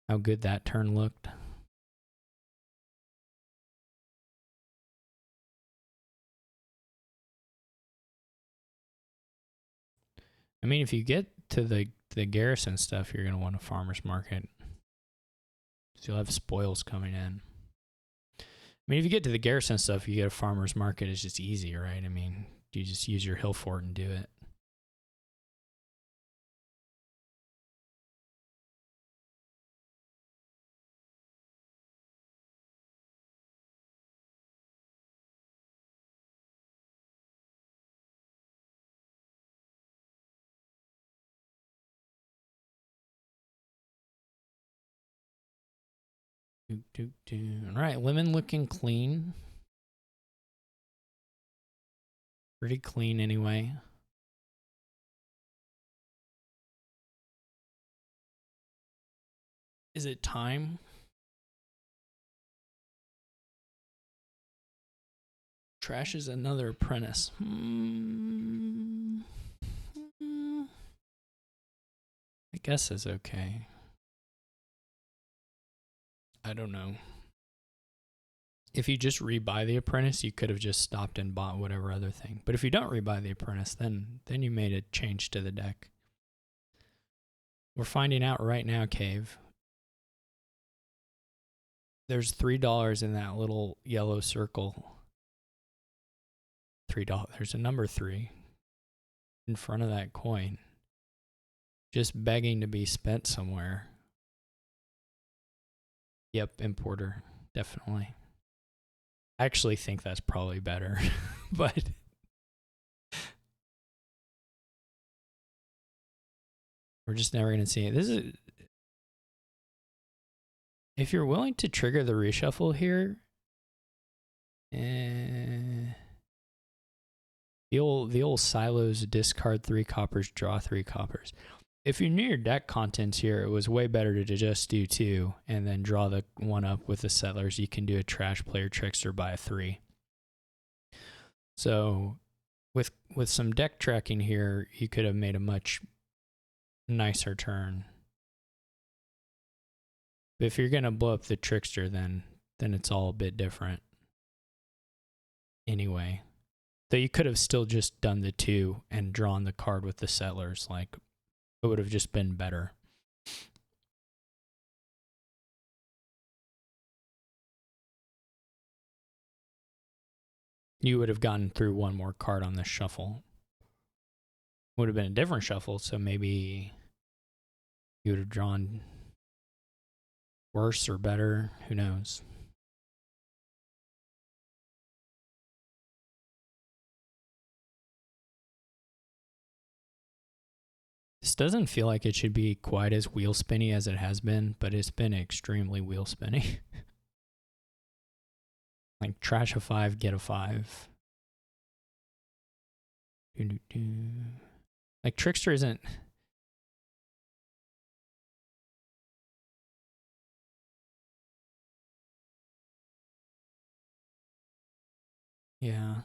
how good that turn looked. I mean, if you get to the garrison stuff, you're gonna want a farmer's market. So you'll have spoils coming in. I mean, if you get to the garrison stuff, you get a farmer's market. It's just easy, right? I mean, you just use your hill fort and do it. All right, lemon looking clean. Pretty clean anyway. Is it time? Trash is another apprentice. I guess it's okay. I don't know. If you just rebuy the apprentice, you could have just stopped and bought whatever other thing. But if you don't rebuy the apprentice, then you made a change to the deck. We're finding out right now, Cave. There's $3 in that little yellow circle. $3. There's a number 3 in front of that coin, just begging to be spent somewhere. Yep, importer, definitely. I actually think that's probably better, but we're just never going to see it. This is, if you're willing to trigger the reshuffle here, the old silos, discard 3 coppers, draw 3 coppers. If you knew your deck contents here, it was way better to just do 2 and then draw the 1 up with the settlers. You can do a trash player trickster by a 3. So with some deck tracking here, you could have made a much nicer turn. But if you're gonna blow up the trickster, then it's all a bit different. Anyway, so you could have still just done the 2 and drawn the card with the settlers. Like, it would have just been better. You would have gotten through 1 more card on the shuffle. Would have been a different shuffle, so maybe you would have drawn worse or better. Who knows? This doesn't feel like it should be quite as wheel spinny as it has been, but it's been extremely wheel spinny. Like, trash a 5, get a 5. Like, trickster isn't... Yeah.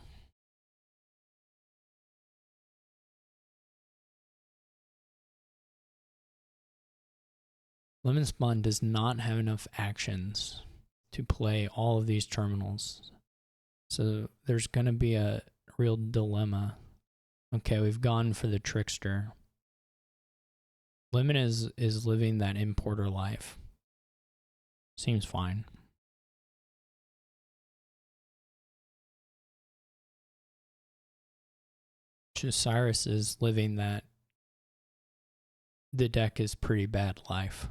Lemonspawn does not have enough actions to play all of these terminals. So there's going to be a real dilemma. Okay, we've gone for the trickster. Lemon is living that importer life. Seems fine. Josiris is living that the deck is pretty bad life.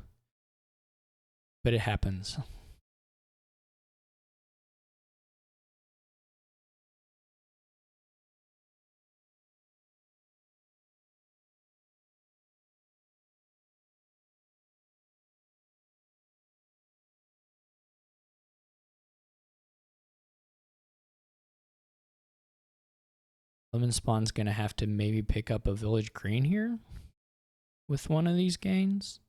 But it happens. Lemonspawn's going to have to maybe pick up a village green here. with one of these gains.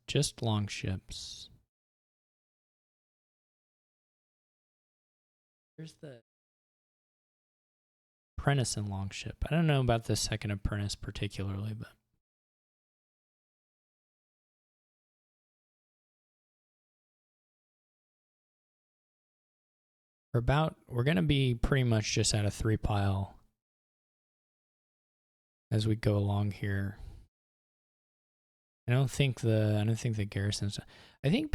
Just long ships. Here's the apprentice and long ship. I don't know about the second apprentice particularly, but we're gonna be pretty much just at a 3 pile as we go along here. I don't think the garrisons. I don't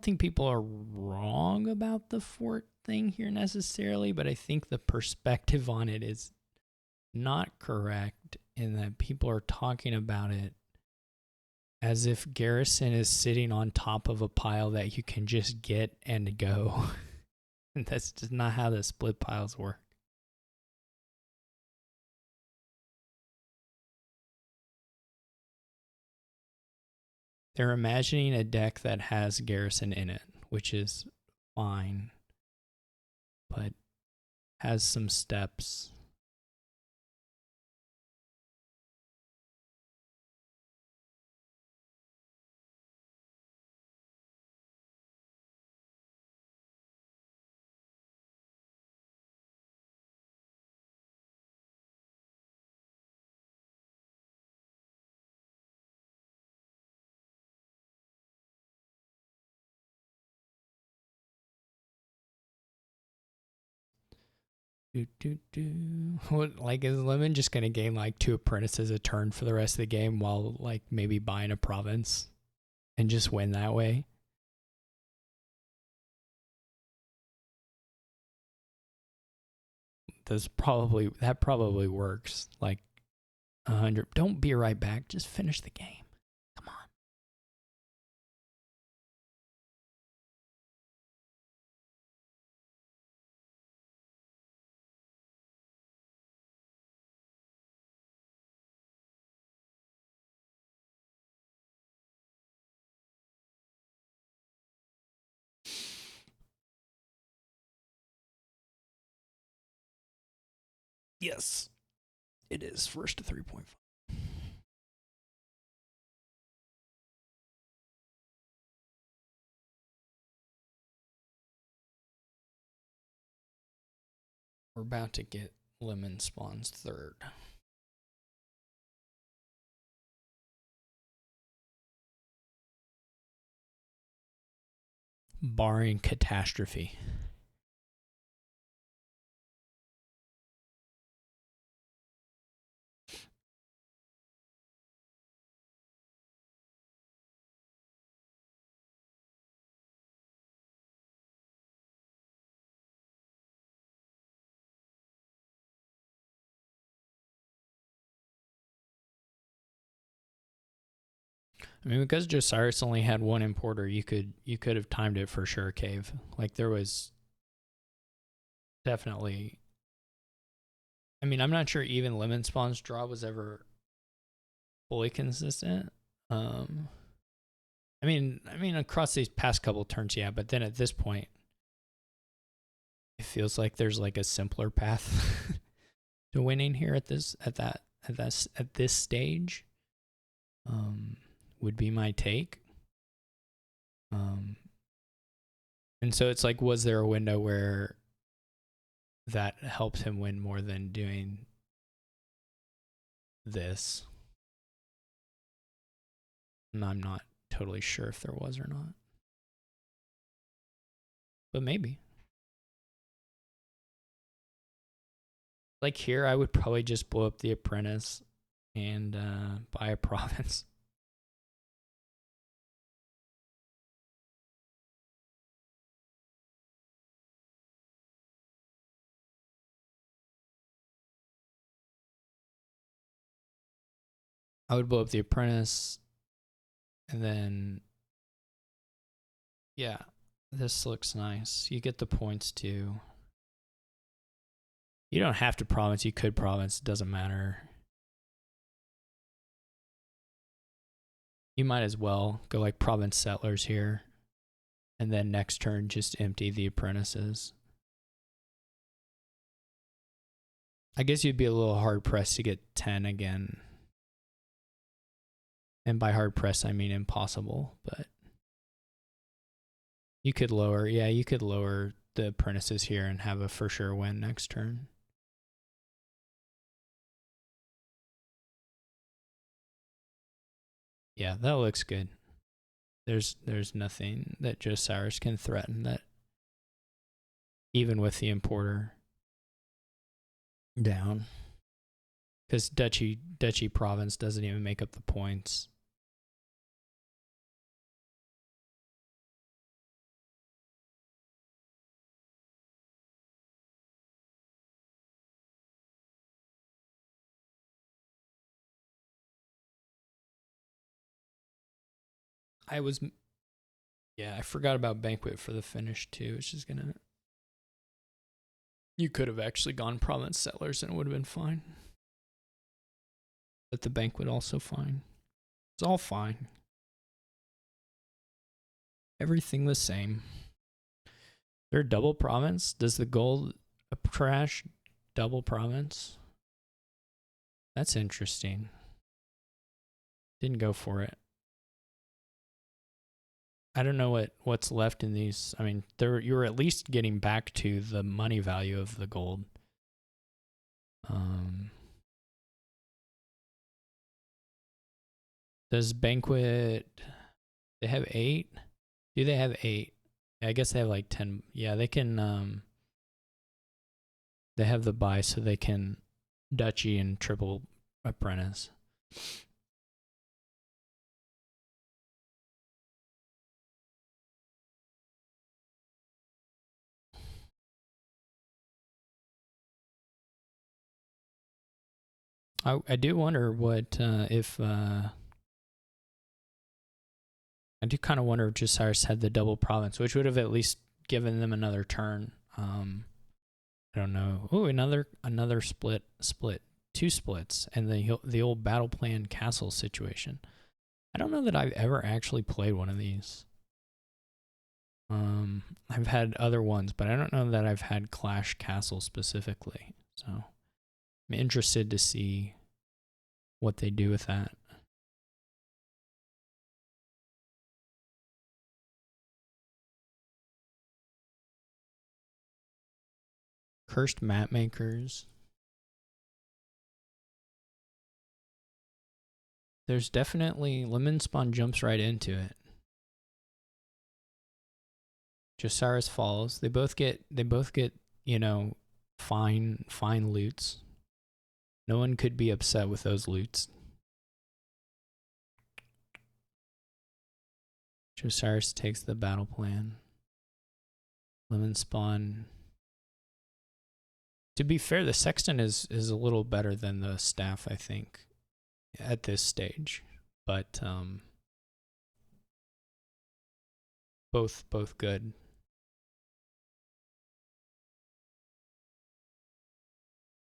think people are wrong about the fort thing here necessarily, but I think the perspective on it is not correct in that people are talking about it as if garrison is sitting on top of a pile that you can just get and go. And that's just not how the split piles work. They're imagining a deck that has garrison in it, which is fine, but has some steps. What, like, is Lemon just gonna gain like 2 apprentices a turn for the rest of the game while like maybe buying a province and just win that way? That probably works. Like 100. Don't be right back. Just finish the game. Come on. Yes, it is first to 3.5. We're about to get Lemonspawn's third. Barring catastrophe. I mean, because Josiris only had 1 importer, you could have timed it for sure, Cave. Like, there was definitely. I mean, I'm not sure even Lemonspawn's draw was ever fully consistent. I mean, across these past couple turns, yeah, but then at this point, it feels like there's like a simpler path to winning here at this stage. Would be my take. And so it's like, was there a window where that helps him win more than doing this? And I'm not totally sure if there was or not. But maybe. Like here, I would probably just blow up the apprentice and buy a province. I would blow up the apprentice, and then, yeah, this looks nice. You get the points too. You don't have to province. You could province. It doesn't matter. You might as well go like province settlers here, and then next turn just empty the apprentices. I guess you'd be a little hard pressed to get 10 again. And by hard pressed, I mean impossible, but you could lower, yeah, you could lower the apprentices here and have a for sure win next turn. Yeah, that looks good. There's nothing that Josiris can threaten that, even with the importer down. Because Duchy province doesn't even make up the points. I forgot about Banquet for the finish too, which is gonna. You could have actually gone province settlers and it would have been fine. But the Banquet also fine. It's all fine. Everything the same. They're double province. Does the gold trash double province? That's interesting. Didn't go for it. I don't know what's left in these. I mean, you're at least getting back to the money value of the gold. Does Banquet? They have 8. Do they have 8? I guess they have like 10. Yeah, they can. They have the buy, so they can Duchy and triple apprentice. I do wonder what if I do kind of wonder if Josiris had the double province, which would have at least given them another turn. I don't know. Oh, another split, 2 splits, and the old battle plan castle situation. I don't know that I've ever actually played one of these. I've had other ones, but I don't know that I've had Clash Castle specifically. So I'm interested to see what they do with that. Cursed map makers. There's definitely Lemonspawn jumps right into it. Josiris follows. They both get fine loots. No one could be upset with those loots. Josiris takes the battle plan. Lemonspawn. To be fair, the Sexton is a little better than the staff, I think, at this stage. But both good.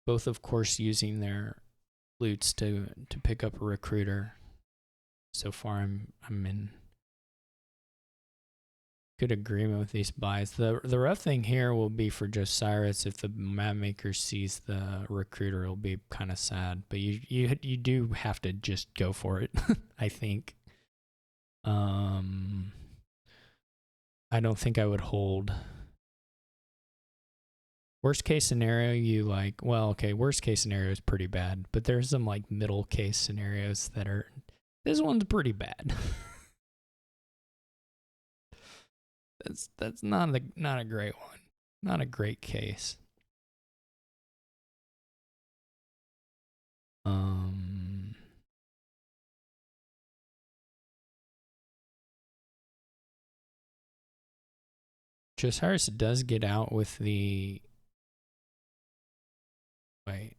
Both, of course, using their loots to pick up a recruiter. So far, I'm in good agreement with these buys. The rough thing here will be for Josiris. If the map maker sees the recruiter, it'll be kind of sad. But you do have to just go for it. I think. I don't think I would hold. Worst case scenario, worst case scenario is pretty bad, but there's some like middle case scenarios that are. This one's pretty bad. That's not a great one. Not a great case. Josiris does get out with the. Wait,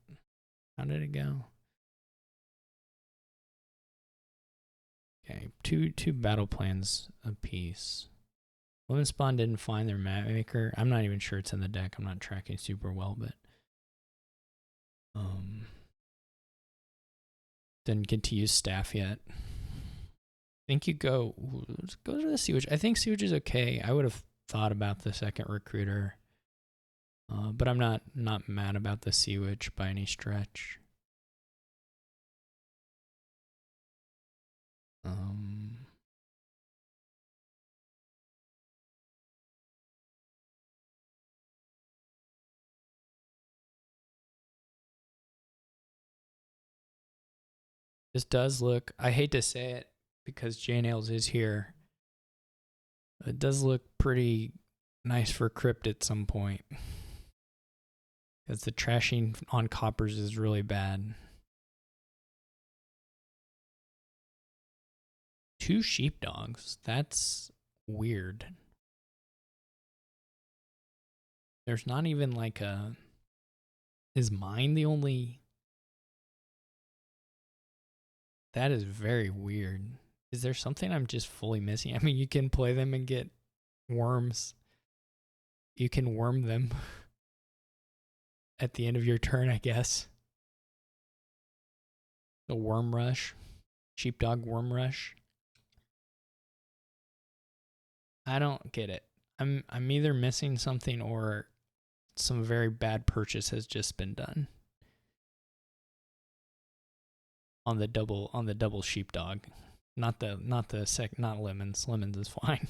how did it go? Okay, two battle plans apiece. Lemonspawn didn't find their map maker. I'm not even sure it's in the deck. I'm not tracking super well, but didn't get to use staff yet. think you go, let's go to the sewage. I think sewage is okay. I would have thought about the second recruiter. But I'm not mad about the sewage by any stretch. This does look, I hate to say it because J Nails is here. It does look pretty nice for crypt at some point. Because the trashing on coppers is really bad. 2 sheepdogs. That's weird. There's not even like a... Is mine the only... That is very weird. Is there something I'm just fully missing? I mean, you can play them and get worms. You can worm them at the end of your turn, I guess. The worm rush. Sheepdog worm rush. I don't get it. I'm either missing something or some very bad purchase has just been done. On the double sheepdog. Not lemons. Lemons is fine.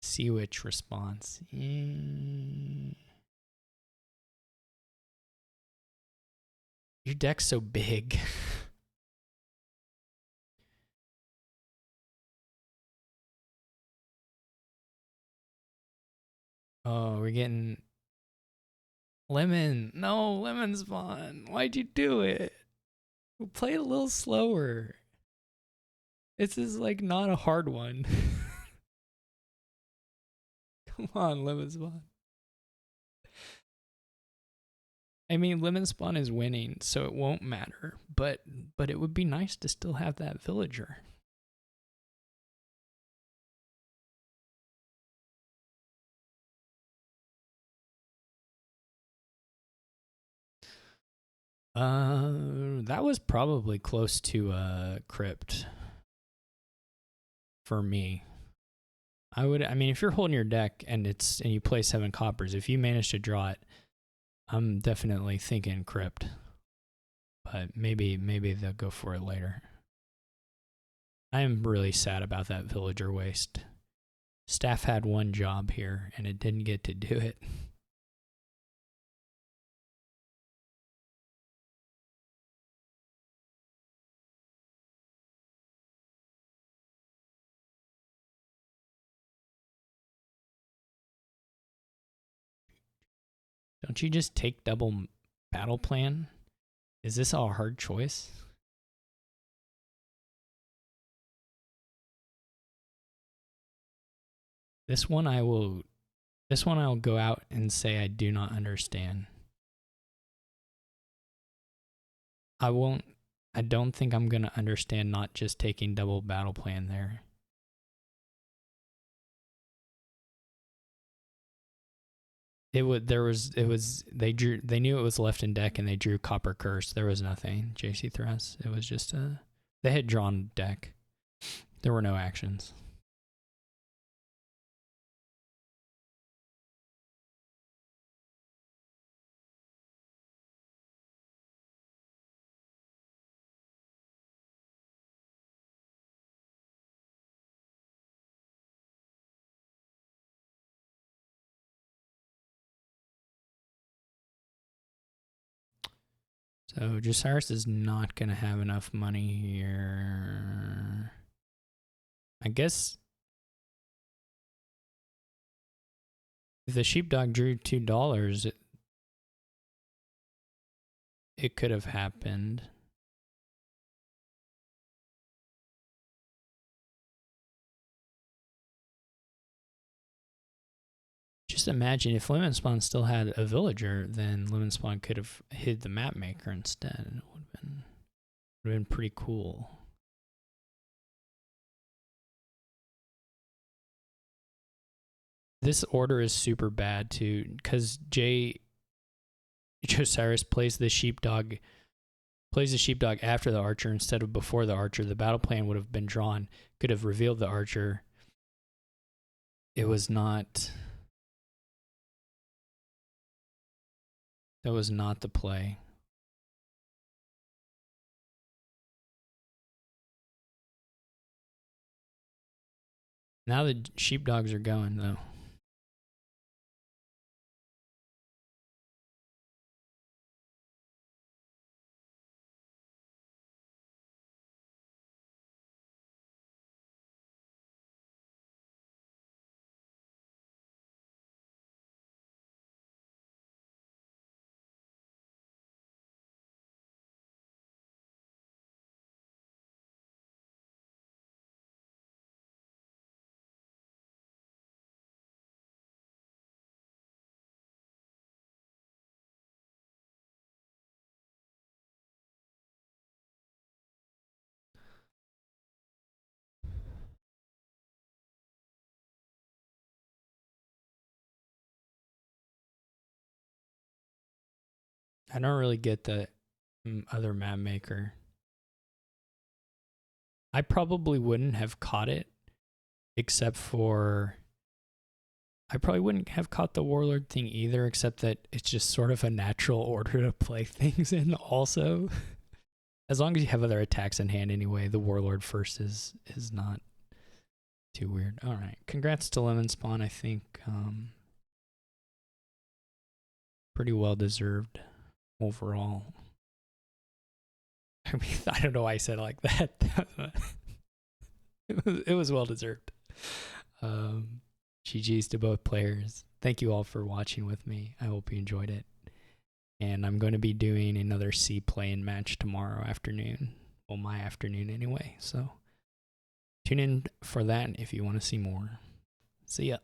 Sea Witch response. Your deck's so big. Oh, we're getting Lemon. No, Lemonspawn. Why'd you do it? Play it a little slower. This is like not a hard one. Come on, Lemonspawn. I mean, Lemonspawn is winning, so it won't matter. But it would be nice to still have that villager. That was probably close to crypt for me. I mean, if you're holding your deck and you play 7 coppers, if you manage to draw it, I'm definitely thinking crypt. But maybe they'll go for it later. I am really sad about that villager waste. Staff had one job here and it didn't get to do it. Don't you just take double battle plan? Is this a hard choice? This one I'll go out and say I do not understand. I don't think I'm going to understand not just taking double battle plan there. They knew it was left in deck and they drew Copper Curse. There was nothing. JC Thrust. It was just they had drawn deck. There were no actions. So Josiris is not going to have enough money here. I guess if the sheepdog drew $2, it could have happened. Just imagine if Lemonspawn still had a villager, then Lemonspawn could have hid the map maker instead. It would have been pretty cool. This order is super bad too, because Josiris plays the sheepdog after the archer instead of before the archer, the battle plan would have been drawn, could have revealed the archer. It was not. That was not the play. Now the sheepdogs are going, though. I don't really get the other map maker. I probably wouldn't have caught it, except for... I probably wouldn't have caught the warlord thing either, except that it's just sort of a natural order to play things in also. As long as you have other attacks in hand anyway, the warlord first is not too weird. All right. Congrats to Lemonspawn, I think. Pretty well deserved overall. I mean, I don't know why I said it like that. It was well deserved. GG's to both players. Thank you all for watching with me. I hope you enjoyed it. And I'm going to be doing another C play-in match tomorrow afternoon. Well, my afternoon anyway. So tune in for that if you want to see more. See ya.